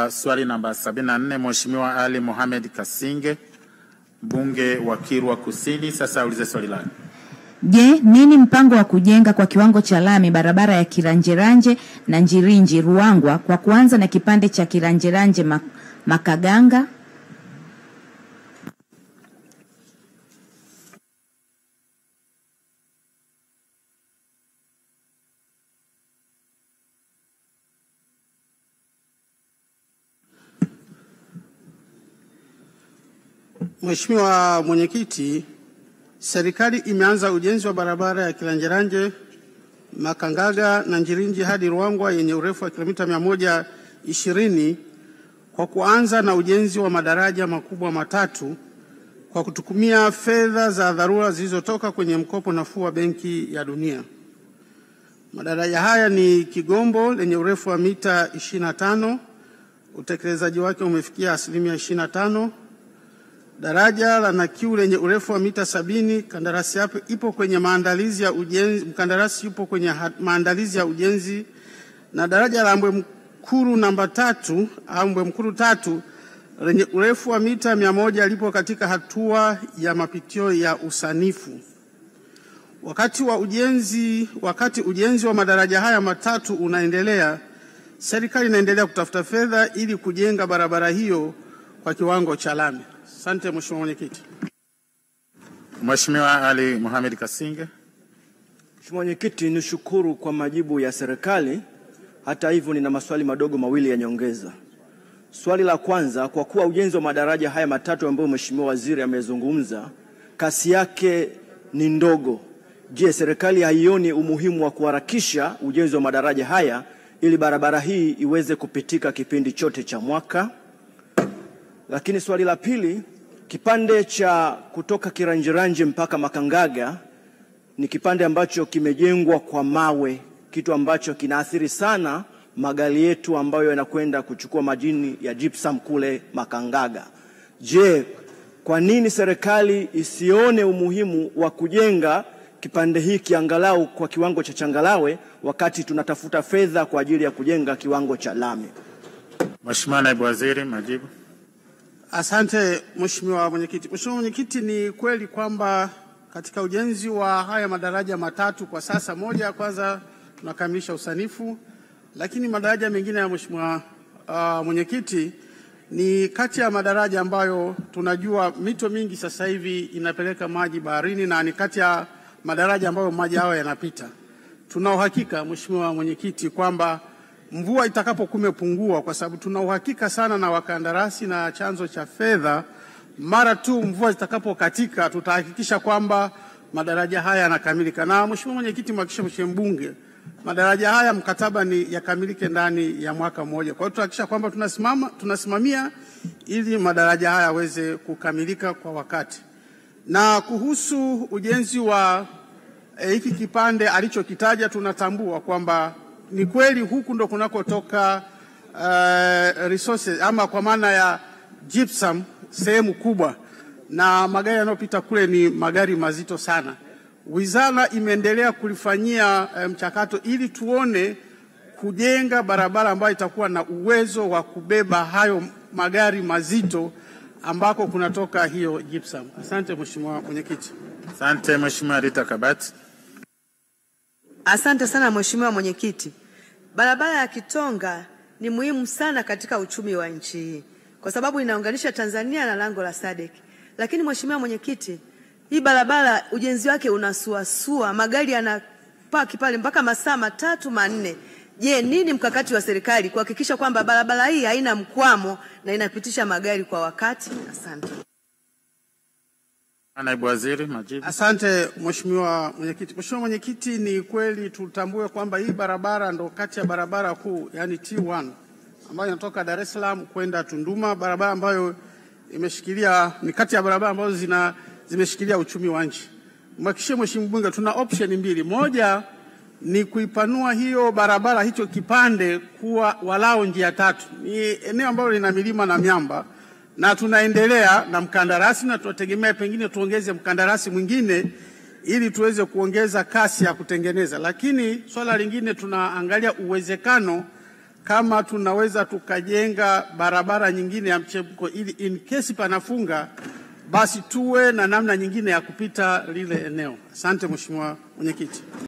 Swali namba 74, Mheshimiwa Ali Mohamed Kasinge, mbunge wa Kilwa Kusini, sasa ulize swali lake. Je, nini mpango wa kujenga kwa kiwango cha lami barabara ya Kiranjeranje na Njirinji Ruangwa kwa kuanza na kipande cha Kiranjeranje Makaganga? Mheshimiwa Mwenyekiti, serikali imeanza ujenzi wa barabara ya Kiranjeranje Makangaga na Njirinji hadi Ruangwa yenye urefu wa kilomita 120 kwa kuanza na ujenzi wa madaraja makubwa matatu kwa kutumia fedha za dharura zilizotoka kwenye mkopo nafuu wa Benki ya Dunia. Madaraja haya ni Kigombo lenye urefu wa mita 25, utekelezaji wake umefikia 25%. Daraja la Nakiu lenye urefu wa mita 70, kandarasi hapo ipo kwenye maandalizi ya ujenzi, mkandarasi yupo kwenye maandalizi ya ujenzi. Na daraja la Mbwemkuru namba 3 au Mbwemkuru 3 lenye urefu wa mita 100 lipo katika hatua ya mapitio ya usanifu. Wakati ujenzi wa madaraja haya matatu unaendelea, serikali inaendelea kutafuta fedha ili kujenga barabara hiyo kwa kiwango cha lami. Asante Mheshimiwa Mwenyekiti. Mheshimiwa Ali Mohamed Kasinge. Mheshimiwa Mwenyekiti, nishukuru kwa majibu ya serikali. Hata hivyo nina maswali madogo mawili ya nyongeza. Swali la kwanza, kwa kuwa ujenzi wa madaraja haya matatu ambayo Mheshimiwa Waziri amezungumza kasi yake ni ndogo, je, serikali haioni umuhimu wa kuharakisha ujenzi wa madaraja haya ili barabara hii iweze kupitika kipindi chote cha mwaka? Lakini swali la pili, kipande cha kutoka Kiranjeranje mpaka Makangaga ni kipande ambacho kimejengwa kwa mawe, kitu ambacho kinaathiri sana magari yetu ambayo yanakwenda kuchukua madini ya gypsum kule Makangaga. Je, kwa nini serikali isione umuhimu wa kujenga kipande hiki angalau kwa kiwango cha changalawe wakati tunatafuta fedha kwa ajili ya kujenga kiwango cha lami? Mheshimiwa Naibu Waziri, majibu. Asante Mheshimiwa Mwenyekiti. Mheshimiwa Mwenyekiti, ni kweli kwamba katika ujenzi wa haya madaraja matatu kwa sasa, moja kwanza tunakamilisha usanifu, lakini madaraja mengine ya Mheshimiwa Mwenyekiti ni kati ya madaraja ambayo tunajua mito mingi sasa hivi inapeleka maji baharini na ni kati ya madaraja ambayo maji hayo yanapita. Tuna uhakika Mheshimiwa Mwenyekiti kwamba mvua itakapokuwa imepungua, kwa sababu tuna uhakika sana na wakandarasi na chanzo cha fedha, mara tu mvua zitakapokatika tutahakikisha kwamba madaraja haya yanakamilika. Na Mheshimiwa Mwenyekiti, mhakikishe Mheshimiwa Mbunge, madaraja haya mkataba ni yakamilike ndani ya mwaka mmoja. Kwa hiyo tutahakikisha kwamba tunasimamia ili madaraja haya yaweze kukamilika kwa wakati. Na kuhusu ujenzi wa hiki kipande alichokitaja, tunatambua kwamba ni kweli huku ndo kunakotoka resources ama kwa maana ya gypsum sehemu kubwa, na magari yanayopita kule ni magari mazito sana. Wizara imeendelea kulifanyia mchakato ili tuone kujenga barabara ambayo itakuwa na uwezo wa kubeba hayo magari mazito ambako kunatoka hiyo gypsum. Asante Mheshimiwa Mwenyekiti. Asante Mheshimiwa Rita Kabati. Asante sana Mheshimiwa Mwenyekiti. Barabara ya Kitonga ni muhimu sana katika uchumi wa nchi hii kwa sababu inaunganisha Tanzania na lango la SADC. Lakini Mheshimiwa Mwenyekiti, hii barabara ujenzi wake unasuasua, magari yanapaki pale mpaka masaa 3-4. Je, nini mkakati wa serikali kuhakikisha kwamba barabara hii haina mkwamo na inapitisha magari kwa wakati? Asante. Naibu Waziri, majibu. Asante Mheshimiwa Mwenyekiti. Mheshimiwa Mwenyekiti, ni kweli tutambue kwamba hii barabara ndo kati ya barabara kuu, yani T1 ambayo inatoka Dar es Salaam kwenda Tunduma, barabara ambayo imeshikilia, ni kati ya barabara ambazo zimeshikilia uchumi wa nchi. Mhakikishie Mheshimiwa Mbunge, tuna option mbili. Moja ni kuipanua hiyo barabara, hicho kipande kuwa walao njia 3. Ni eneo ambalo lina milima na miamba, na tunaendelea na mkandarasi na tunategemea pengine tuongeze mkandarasi mwingine ili tuweze kuongeza kasi ya kutengeneza. Lakini swala lingine tunaangalia uwezekano kama tunaweza tukajenga barabara nyingine ya mchepuko ili in case panafunga basi tuwe na namna nyingine ya kupita lile eneo. Asante Mheshimiwa Mwenyekiti.